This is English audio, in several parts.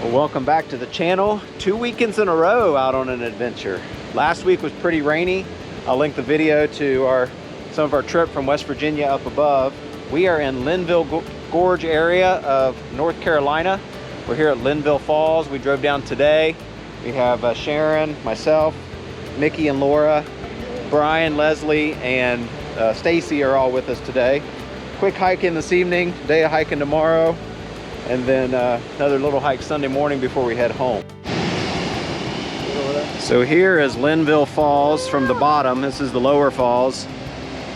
Well, welcome back to the channel. 2 weekends in a row out on an adventure. Last week was pretty rainy. I'll link the video to some of our trip from West Virginia up above. We are in Linville Gorge area of North Carolina. We're here at Linville Falls. We drove down today. We have Sharon, myself, Mickey and Laura, Brian, Leslie, and Stacy are all with us today. Quick hike in this evening, day of hiking tomorrow, and then another little hike Sunday morning before we head home. So here is Linville Falls from the bottom. This is the lower falls.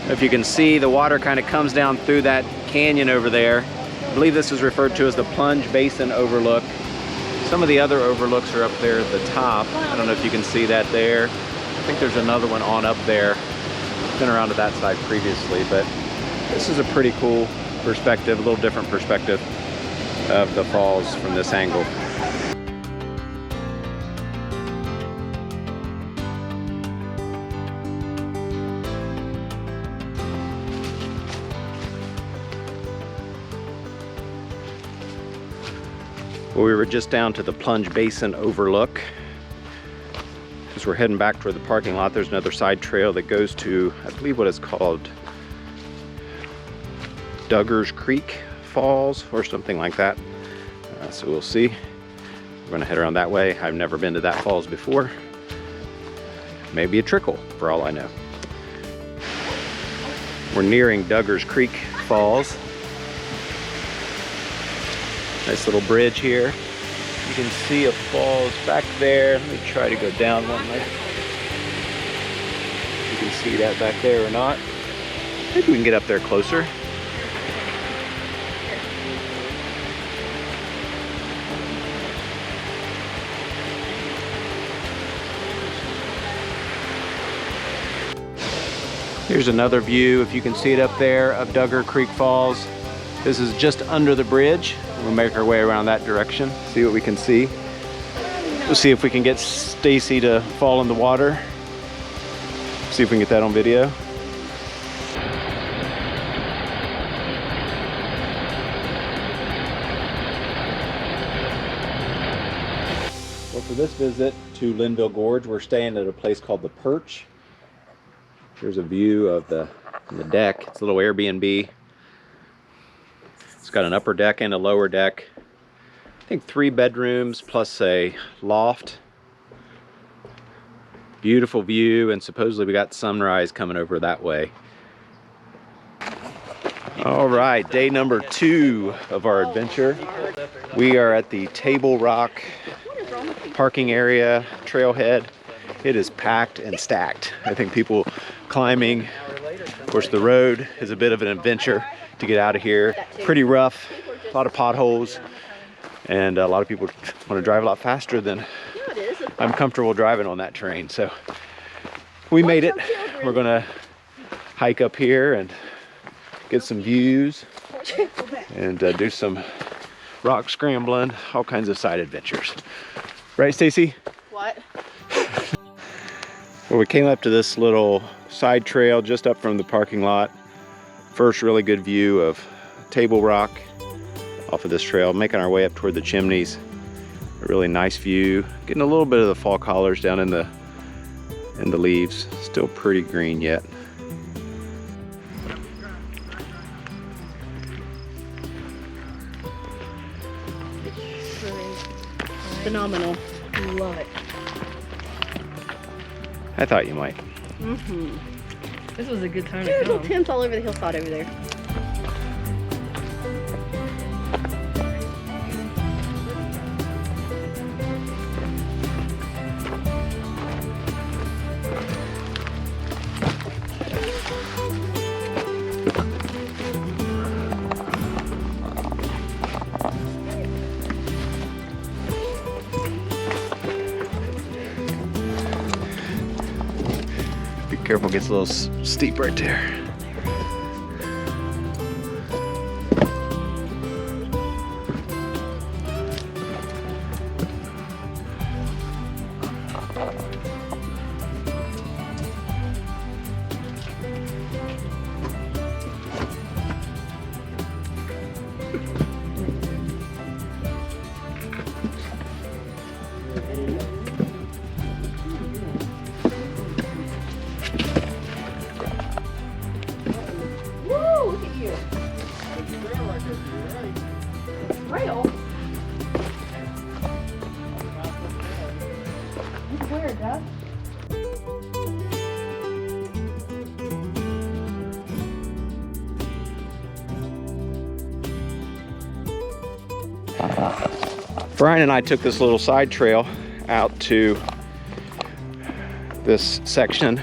If you can see, the water kind of comes down through that canyon over there. I believe this is referred to as the Plunge Basin Overlook. Some of the other overlooks are up there at the top. I don't know if you can see that there. I think there's another one on up there. Been around to that side previously, but this is a pretty cool perspective, a little different perspective of the falls from this angle. Well, we were just down to the Plunge Basin Overlook. As we're heading back toward the parking lot, there's another side trail that goes to, I believe, what is called Duggars Creek Falls or something like that. So we'll see. We're gonna head around that way. I've never been to that falls before. Maybe a trickle for all I know. We're nearing Duggars Creek Falls. Nice little bridge here. You can see a falls back there. Let me try to go down one way. You can see that back there or not. Maybe we can get up there closer. Here's another view, if you can see it up there, of Duggars Creek Falls. This is just under the bridge. We'll make our way around that direction, see what we can see. We'll see if we can get Stacy to fall in the water. See if we can get that on video. Well, for this visit to Linville Gorge, we're staying at a place called the Perch. Here's a view of the deck. It's a little Airbnb. It's got an upper deck and a lower deck. I think 3 bedrooms plus a loft. Beautiful view, and supposedly we got sunrise coming over that way. All right, day number 2 of our adventure. We are at the Table Rock parking area, trailhead. It is packed and stacked. I think people climbing. Of course, the road is a bit of an adventure to get out of here. Pretty rough, a lot of potholes, and a lot of people want to drive a lot faster than I'm comfortable driving on that terrain. So we made it. We're gonna hike up here and get some views and do some rock scrambling, all kinds of side adventures. Right, Stacy? What? Well, we came up to this little side trail just up from the parking lot. First really good view of Table Rock off of this trail, making our way up toward the Chimneys. A really nice view. Getting a little bit of the fall colors down in the leaves. Still pretty green yet. Phenomenal. Love it. I thought you might. Mm-hmm. This was a good time There's to come. little tents all over the hillside over there. Be careful, it gets a little steep right there. Brian and I took this little side trail out to this section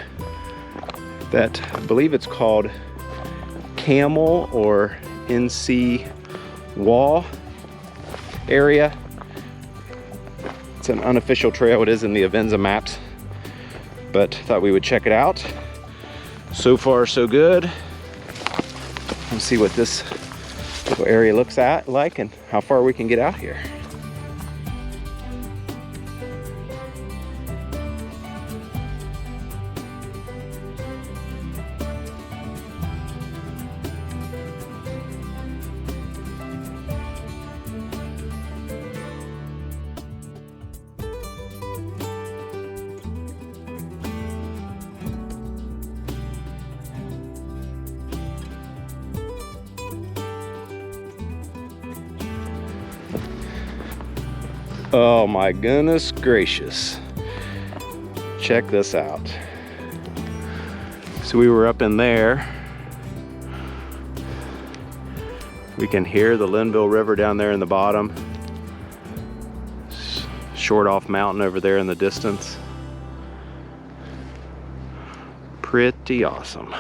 that I believe it's called Camel or NC Wall area. It's an unofficial trail. It is in the Avenza maps, but thought we would check it out. So far, so good. Let's see what this little area looks like and how far we can get out here. Oh my goodness gracious. Check this out. So we were up in there. We can hear the Linville River down there in the bottom. Short off mountain over there in the distance. Pretty awesome.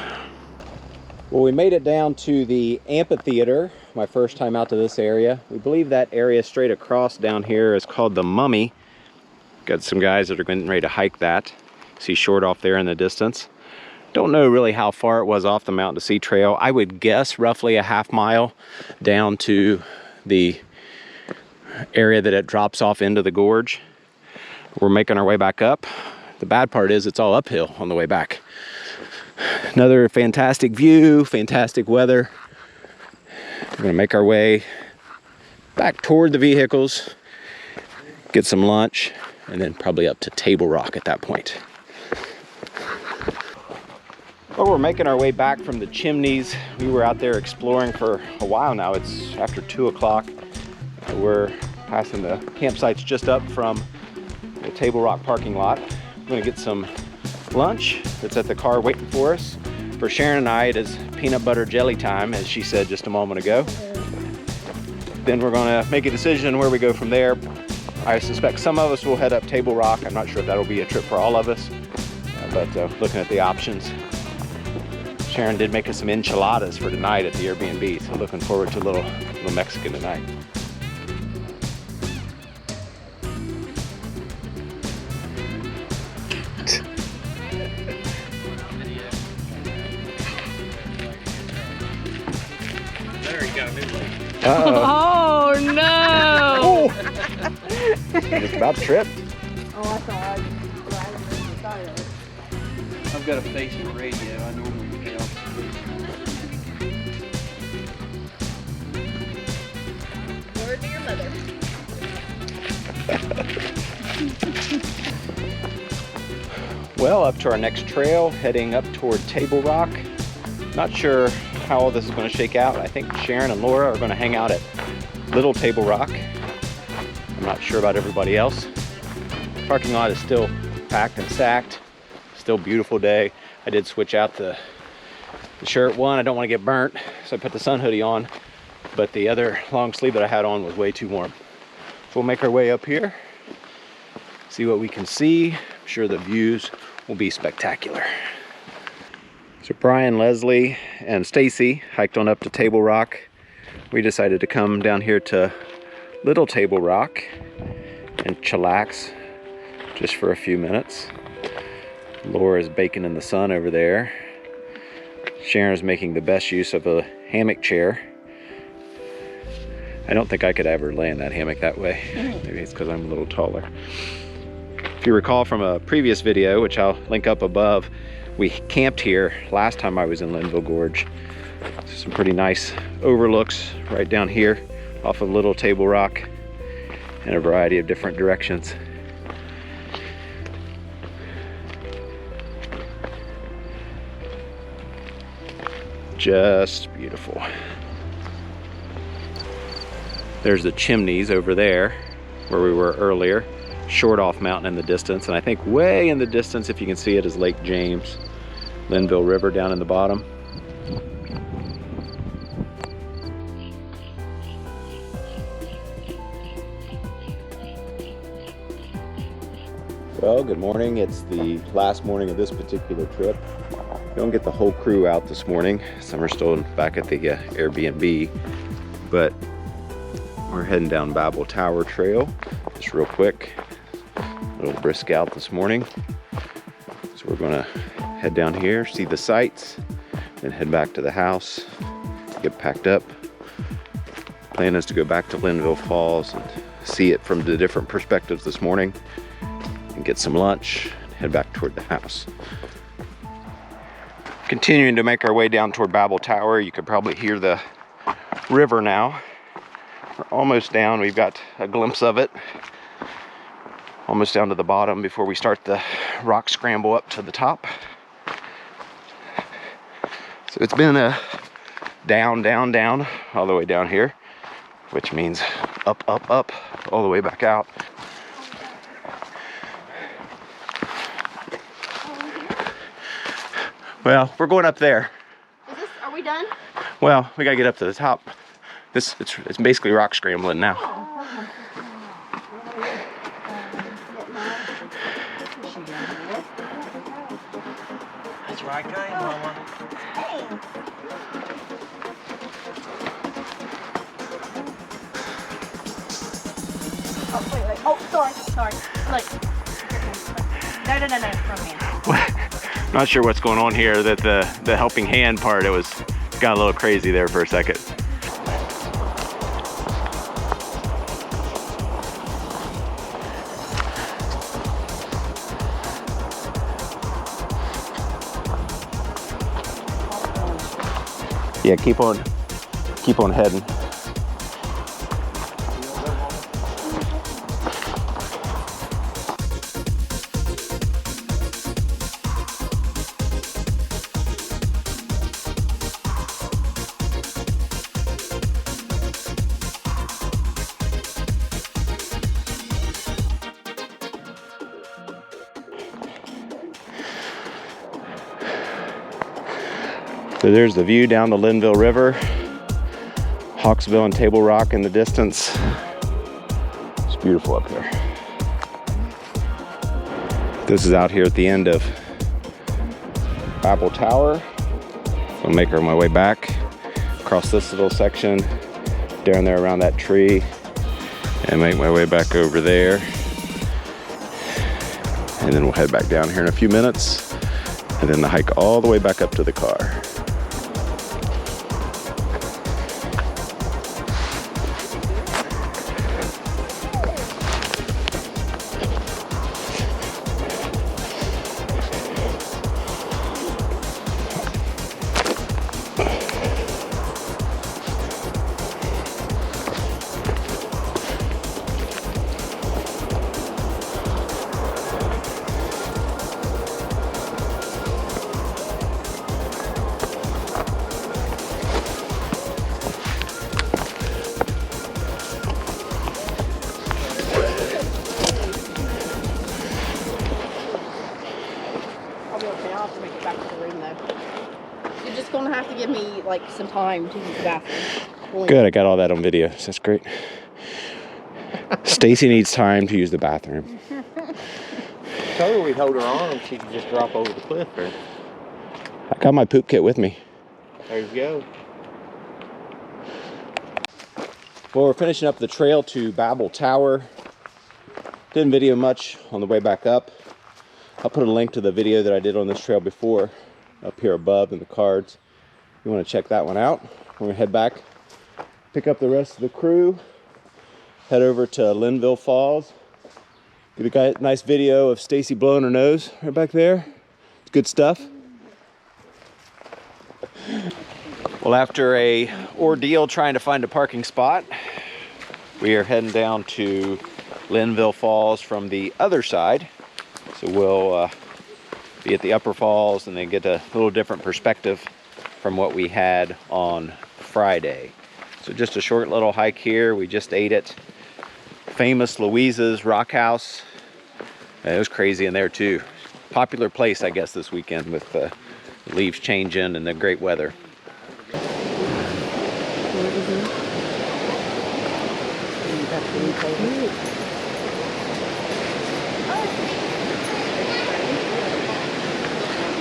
Well, we made it down to the Amphitheater, my first time out to this area. We believe that area straight across down here is called the Mummy. Got some guys that are getting ready to hike that. See short off there in the distance. Don't know really how far it was off the Mountain to Sea Trail. I would guess roughly a half mile down to the area that it drops off into the gorge. We're making our way back up. The bad part is it's all uphill on the way back. Another fantastic view, fantastic weather. We're gonna make our way back toward the vehicles, get some lunch, and then probably up to Table Rock at that point. Well, we're making our way back from the Chimneys. We were out there exploring for a while now. It's after 2 o'clock. We're passing the campsites just up from the Table Rock parking lot. We're gonna get some lunch that's at the car waiting for us. For Sharon and I, it is peanut butter jelly time, as she said just a moment ago. Then we're gonna make a decision where we go from there. I suspect some of us will head up Table Rock. I'm not sure if that'll be a trip for all of us, but looking at the options. Sharon did make us some enchiladas for tonight at the Airbnb, so looking forward to a little Mexican tonight. Oh no! Oh. Just about tripped. Oh, I thought I was in the side of it. I've got a facing radio. I normally get off. Word to your mother. Well, up to our next trail, heading up toward Table Rock. Not sure how all this is going to shake out. I think Sharon and Laura are going to hang out at Little Table Rock. I'm not sure about everybody else. Parking lot is still packed and stacked. Still beautiful day. I did switch out the shirt. One, I don't want to get burnt, so I put the sun hoodie on, but the other long sleeve that I had on was way too warm. So we'll make our way up here, see what we can see. I'm sure the views will be spectacular. So Brian, Leslie, and Stacy hiked on up to Table Rock. We decided to come down here to Little Table Rock and chillax just for a few minutes. Laura's baking in the sun over there. Sharon's making the best use of a hammock chair. I don't think I could ever lay in that hammock that way. Maybe it's because I'm a little taller. If you recall from a previous video, which I'll link up above, we camped here last time I was in Linville Gorge. Some pretty nice overlooks right down here off of Little Table Rock in a variety of different directions. Just beautiful. There's the Chimneys over there where we were earlier. Short off mountain in the distance, and I think way in the distance, if you can see it, is Lake James. Linville River down in the bottom. Well, good morning. It's the last morning of this particular trip. We don't get the whole crew out this morning. Some are still back at the Airbnb, but we're heading down Babel Tower Trail just real quick. A little brisk out this morning. So we're gonna head down here, see the sights, then head back to the house, get packed up. Plan is to go back to Linville Falls and see it from the different perspectives this morning and get some lunch and head back toward the house. Continuing to make our way down toward Babel Tower. You could probably hear the river now. We're almost down. We've got a glimpse of it. Almost down to the bottom before we start the rock scramble up to the top. So it's been a down, down, down, all the way down here, which means up, up, up, all the way back out. Well, we're going up there. Are we done? Well, we gotta get up to the top. It's basically rock scrambling now. That's where I came, Mama. Oh, wait. Oh, sorry. Look. No, from me. Not sure what's going on here. That the helping hand part, it got a little crazy there for a second. Yeah, keep on heading. So there's the view down the Linville River, Hawksville and Table Rock in the distance. It's beautiful up here. This is out here at the end of Babel Tower. I'll make my way back across this little section, down there around that tree, and make my way back over there. And then we'll head back down here in a few minutes, and then the hike all the way back up to the car. Gonna have to give me like some time to use the bathroom. Good, I got all that on video. So that's great. Stacy needs time to use the bathroom. Told her we'd hold her on and she could just drop over the cliff there. I got my poop kit with me. There you go. Well, we're finishing up the trail to Babel Tower. Didn't video much on the way back up. I'll put a link to the video that I did on this trail before up here above in the cards. You want to check that one out. We're gonna head back, pick up the rest of the crew, head over to Linville Falls. Get a nice video of Stacy blowing her nose right back there. It's good stuff. Well, after a ordeal trying to find a parking spot, we are heading down to Linville Falls from the other side. So we'll be at the upper falls and then get a little different perspective from what we had on Friday. So just a short little hike here. We just ate at famous Louisa's Rock House. It was crazy in there too. Popular place, I guess, this weekend with the leaves changing and the great weather.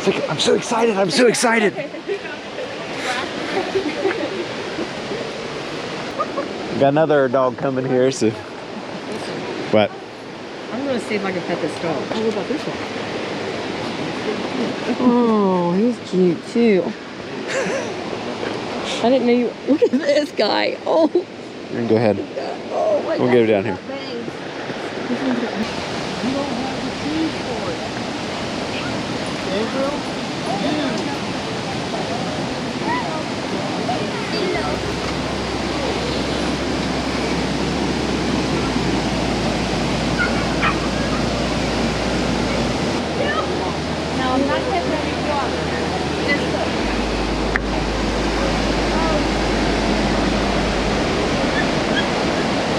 I'm so excited. I'm so excited. Got another dog coming here, so. What? I'm gonna see if I can pet this dog. Oh, what about this one? Oh, he's cute too. I didn't know you. Look at this guy. Oh. You can go ahead. Oh my We'll get him down here.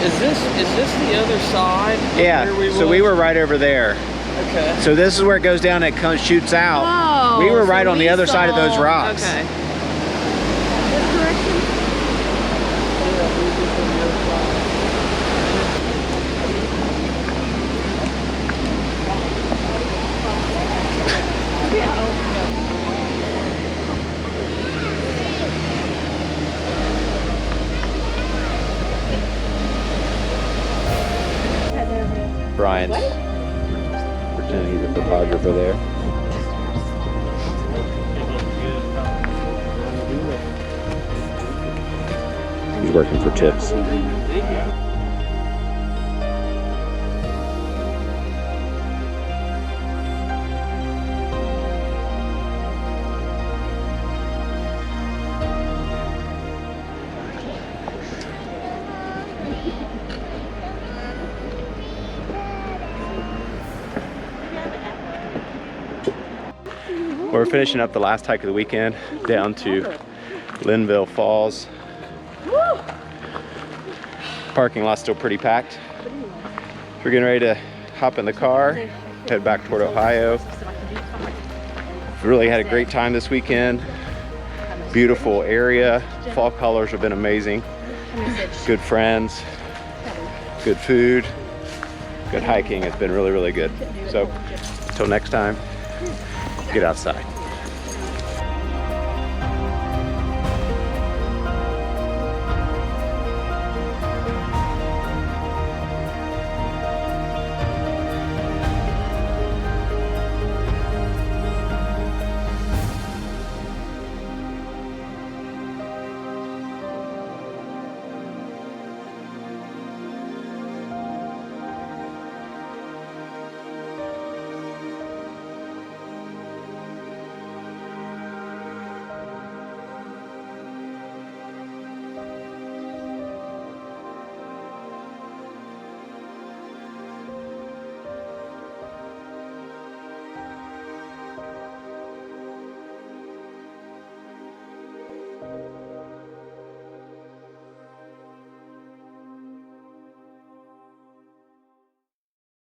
Is this the other side? Yeah, so we were right over there. Okay. So this is where it goes down and it comes, shoots out. Oh, we were so right on the we other side of those saw- rocks. Okay. Brian's pretending he's a photographer there. He's working for tips. We're finishing up the last hike of the weekend down to Linville Falls. Parking lot's still pretty packed. We're getting ready to hop in the car, head back toward Ohio. Really had a great time this weekend. Beautiful area. Fall colors have been amazing. Good friends, good food, good hiking. It's been really, really good. So until next time, get outside.